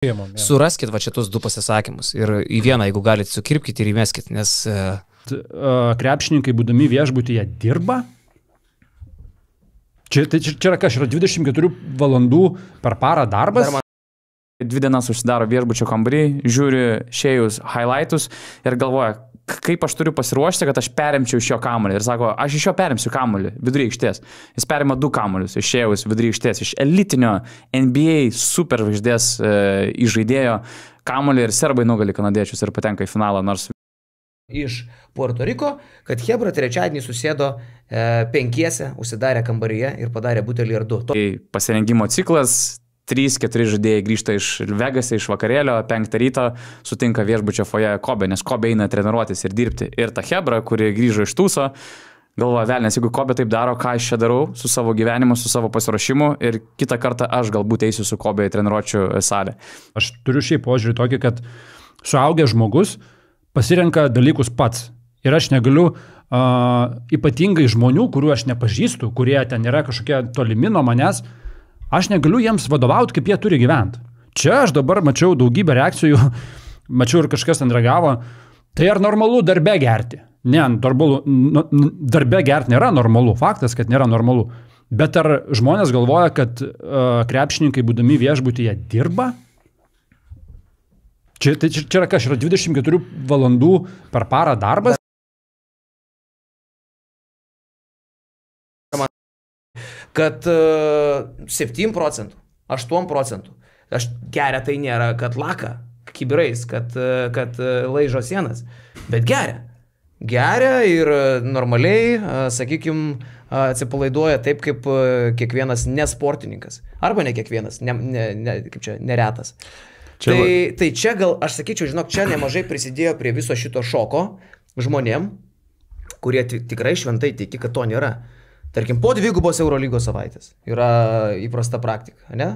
Suraskit va šitus du pasisakymus ir į vieną, jeigu galite, sukirpkite ir įmeskit, nes... Krepšininkai, būdami viešbutyje, dirba? Čia yra kas, yra 24 valandų per parą darbas? 2 dienas užsidaro viešbučio kambarį, žiūri šėjus highlightus ir galvoja, kaip aš turiu pasiruošti, kad aš perimčiau iš jo kamuolį. Ir sako, aš iš jo perimsiu kamuolį vidury aikštės. Jis perima 2 kamuolius iš šėjus vidury aikštės, iš elitinio NBA superžvaigždės įžaidėjo kamuolį ir serbai nugali kanadiečius ir patenka į finalą, nors... Iš Puerto Riko, kad Hebra trečiadienį susėdo 5, užsidarė kambaryje ir padarė butelį ir 2. Tai pasirengimo ciklas, 3-4 žaidėjai grįžta iš Vegasą, iš vakarėlio, 5 ryto sutinka viešbučio foje Kobe, nes Kobe eina treniruotis ir dirbti. Ir ta Hebra, kuri grįžo iš Tūso, galvoja, velnės, jeigu Kobe taip daro, ką aš čia darau su savo gyvenimu, su savo pasiruošimu ir kitą kartą aš galbūt eisiu su Kobe į treniruočių salę. Aš turiu šiaip požiūrį tokį, kad suaugęs žmogus pasirenka dalykus pats. Ir aš negaliu ypatingai žmonių, kurių aš nepažįstu, kurie ten yra kažkokie tolimi nuo manęs, aš negaliu jiems vadovauti, kaip jie turi gyventi. Čia aš dabar mačiau daugybę reakcijų, mačiau ir kažkas ten reagavo, tai ar normalu darbe gerti? Ne, darbe gerti nėra normalu, faktas, kad nėra normalu. Bet ar žmonės galvoja, kad krepšininkai, būdami viešbutyje, dirba? Čia yra kas, yra 24 valandų per parą darbas? Kad 7 procentų, 8 procentų. Aš geria tai nėra, kad laka kibirais, kad laižo sienas, bet geria. Geria ir normaliai, sakykime, atsipalaiduoja taip, kaip kiekvienas nesportininkas. Arba ne kiekvienas, kaip čia, neretas. Tai čia gal, aš sakyčiau, žinok, čia nemažai prisidėjo prie viso šito šoko žmonėm, kurie tikrai šventai tiki, kad to nėra. Tarkim, po 2 Eurolygos savaitės yra įprasta praktika, ne?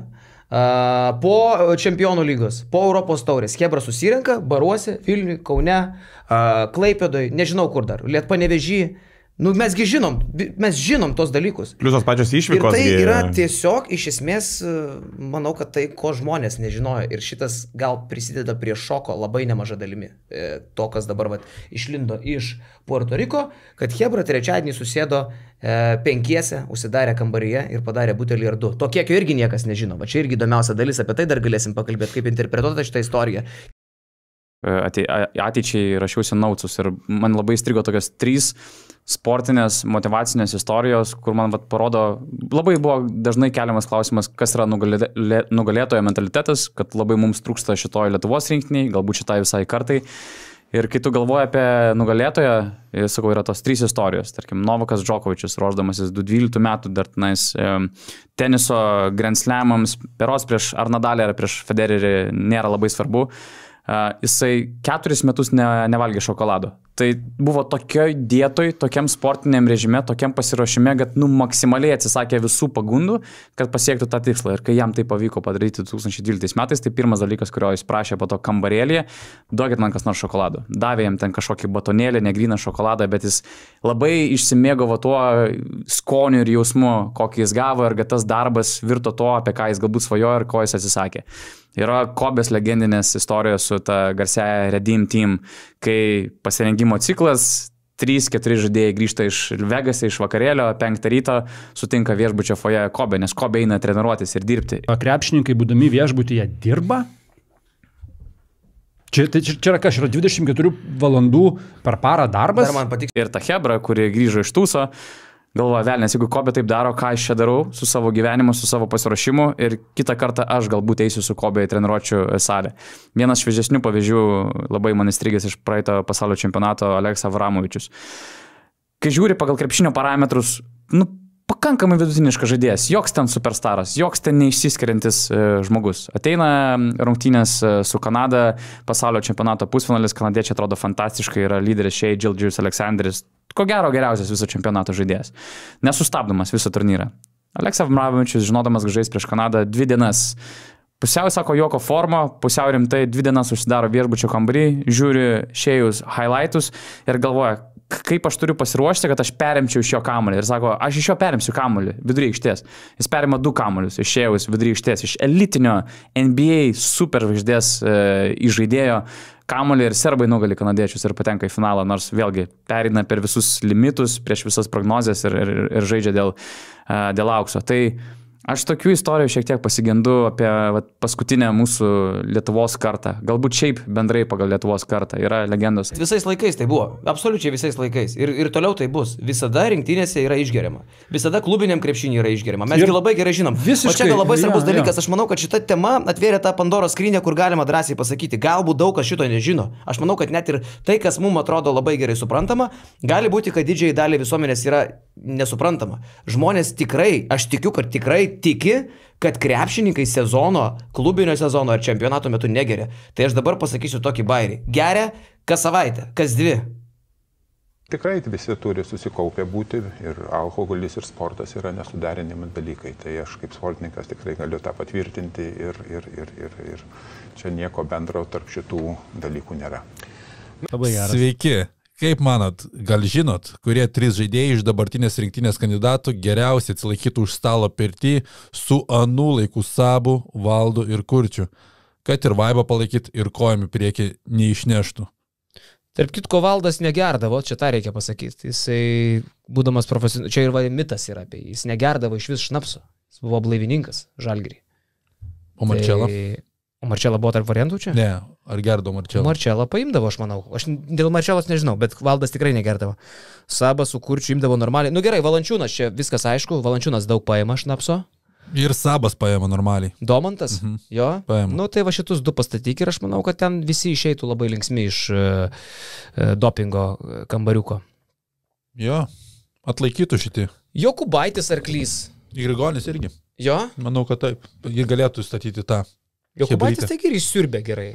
Po čempionų lygos, po Europos taurės, Hebra susirenka, baruose, Vilniuje, Kaune, Klaipėdoje, nežinau kur dar, Panevėžy. Nu, mes žinom tos dalykus. Plius tos pačios išvykos. Ir tai yra tiesiog, iš esmės, manau, kad tai, ko žmonės nežinojo. Ir šitas gal prisideda prie šoko labai nemaža dalimi. To, kas dabar išlindo iš Puerto Riko, kad Hebra trečiadienį susėdo 5, užsidarė kambaryje ir padarė butelį ir 2. To kiekio irgi niekas nežino. Va čia irgi įdomiausia dalis, apie tai dar galėsim pakalbėti, kaip interpretuota šitą istoriją. Ateičiai rašiausi naucus ir man labai strigo tokios 3 sportinės, motyvacinės istorijos, kur man parodo, labai buvo dažnai keliamas klausimas, kas yra nugalėtojo mentalitetas, kad labai mums trūksta šitoj Lietuvos rinktiniai, galbūt šitai visai kartai. Ir kai tu galvoji apie nugalėtoją, sakau, yra tos 3 istorijos. Tarkim, Novakas Džokovičius, ruošdamasis 12 metų dar tenais teniso Grand Slamams, peros prieš Nadalį ar prieš Federerį nėra labai svarbu. Jisai 4 metus nevalgė šokolado. Tai buvo tokioj dietoj, tokiam sportiniam režime, tokiam pasiruošime, kad maksimaliai atsisakė visų pagundų, kad pasiektų tą tikslą. Ir kai jam tai pavyko padaryti 2012 metais, tai pirmas dalykas, kurio jis prašė po to kambarėlėje, duokit man kas nors šokolado. Davė jam ten kažkokį batonėlį, negryną šokoladą, bet jis labai išsimėgavo tuo skoniu ir jausmu, kokį jis gavo, ir kad tas darbas virto to, apie ką jis galbūt svajojo ir ko jis atsisakė. Yra Kobės legendinės istorijos su ta garsiaja Redeem Team, kai pasirengimo ciklas, 3-4 žaidėjai grįžta iš Vegasą, iš vakarėlio, 5 ryto sutinka viešbučio foje Kobe, nes Kobe eina treniruotis ir dirbti. Krepšininkai, būdami viešbutyje, dirba? Čia yra kas, yra 24 valandų per parą darbas? Ir ta Hebra, kuri grįžo iš Tūso, galvoja, velnės, jeigu Kobe taip daro, ką aš čia darau su savo gyvenimu, su savo pasiruošimu ir kitą kartą aš galbūt eisiu su Kobe į treniruočių salę. Vienas šviežesnių pavyzdžių, labai man įstrigęs iš praeito pasaulio čempionato, Aleksas Avramovičius. Kai žiūri pagal krepšinio parametrus, pakankamai vidutiniškas žaidėjas, joks ten superstaras, joks ten neišsiskiriantis žmogus. Ateina rungtynės su Kanada, pasaulio čempionato pusfinalis, kanadiečiai atrodo fantastiškai, yra lyderis Shai Gilgeous-Alexanderis, ko gero geriausias viso čempionato žaidėjas, nesustabdomas visą turnyrą. Aleksas Avramovičius, žinodamas, žais prieš Kanadą 2 dienas. Pusiau, sako, joko forma, pusiau rimtai 2 dienas užsidaro viešbučio kambarį, žiūri šėjus highlightus ir galvoja, kaip aš turiu pasiruošti, kad aš perimčiau iš jo kamuolį. Ir sako, aš iš jo perimsiu kamuolį vidury aikštės. Jis perima 2 kamuolius, išėjus vidury aikštės, iš elitinio NBA superžvaigždės įžaidėjo kamuolį ir serbai nugali kanadiečius ir patenka į finalą, nors vėlgi pereina per visus limitus, prieš visas prognozes ir žaidžia dėl aukso. Tai aš tokių istorijų šiek tiek pasigendu apie paskutinę mūsų Lietuvos kartą. Galbūt šiaip bendrai pagal Lietuvos kartą yra legendos. Visais laikais tai buvo. Absoliučiai visais laikais. Ir toliau tai bus. Visada rinktinėse yra išgeriama. Visada klubiniam krepšinį yra išgeriama. Mes labai gerai žinom. Visiškai, o čia gal labai svarbus dalykas. Aš manau, kad šita tema atvėrė tą Pandoros skrynią, kur galima drąsiai pasakyti. Galbūt daug kas šito nežino. Aš manau, kad net ir tai, kas mums atrodo labai gerai suprantama, gali būti, kad didžiai daliai visuomenės yra nesuprantama. Žmonės tikrai, aš tikiu, kad tikrai tiki, kad krepšininkai sezono, klubinio sezono ar čempionato metu negeria. Tai aš dabar pasakysiu tokį bairį. Geria kas savaitę, kas 2. Tikrai visi turi susikaupę būti ir alkoholis ir sportas yra nesuderinami dalykai. Tai aš kaip sportininkas tikrai galiu tą patvirtinti ir čia nieko bendro tarp šitų dalykų nėra. Labai geras. Sveiki. Kaip manot, gal žinot, kurie 3 žaidėjai iš dabartinės rinktinės kandidatų geriausiai atsilaikytų už stalo pirtį su anų laikų Sabu, Valdu ir Kurčiu, kad ir vaibą palaikyt ir kojami prieki neišneštų? Tarp kitko, Valdas negerdavo, čia tą reikia pasakyti. Jisai, būdamas profesionalus, čia ir Mitas yra apie jį, jis negerdavo iš vis šnapso. Jis buvo blaivininkas Žalgirį. O Marčela? O Marčela buvo tarp variantų čia? Ne, ar gerdo Marčela? Marčela paimdavo, aš manau. Aš dėl Marčelos nežinau, bet Valdas tikrai negerdavo. Sabas su Kurčiu imdavo normaliai. Nu gerai, Valančiūnas, čia viskas aišku, Valančiūnas daug paima šnapso. Ir Sabas paima normaliai. Domantas? Jo? Paima. Nu tai va šitus 2 pastatyk ir aš manau, kad ten visi išeitų labai linksmi iš dopingo kambariuko. Jo, atlaikytų šitie. Jokubaitis arklys. Grigonis irgi. Jo? Manau, kad taip. Jie galėtų statyti tą. Jokubaitis taigi ir įsiurbė gerai.